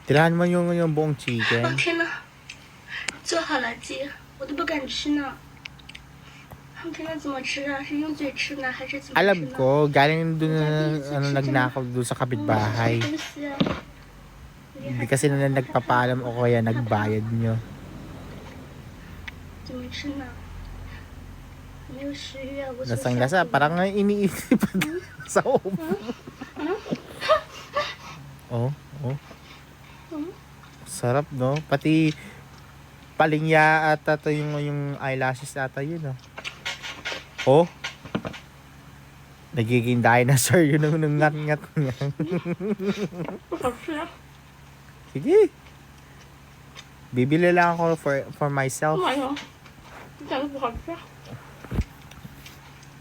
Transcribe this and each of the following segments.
Tirahan mo yung buong chicken. 天呐，做好了鸡，我都不敢吃呢。天呐，怎么吃啊？是用嘴吃呢，还是怎么吃呢？ Alam ko, galing dun na nagnakaw doon sa kapitbahay. 对不起啊， Hindi kasi na nagpapaalam o kaya nagbayad nyo. 怎么吃呢？没有食欲啊，我从 Lasang 下 lasa, 午 parang iniisip sa home. Oh, oh. Sarap, no? Pati palingya at ata yung eyelashes ata yun, no? Oh. Nagiging dinosaur yun nung ngat-ngat niya. 不好吃啊， Sige. Bibili lang ako for 干 myself. 嘛呀？一点都不好吃啊。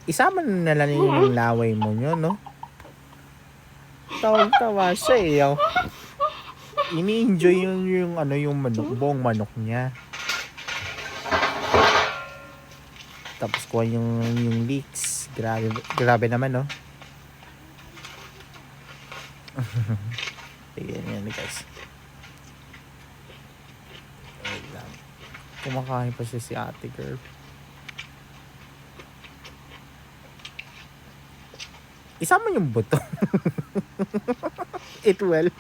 Isama na lang yung laway mo nyo, no? Tawag-tawa siya eh. Oh. Ini-enjoy yung manok, buong manok niya. Tapos kuha yung leeks. Grabe naman, no? Yan, guys. Wait lang. Kumakain pa siya si ate girl. Isama yung buto. Eat well.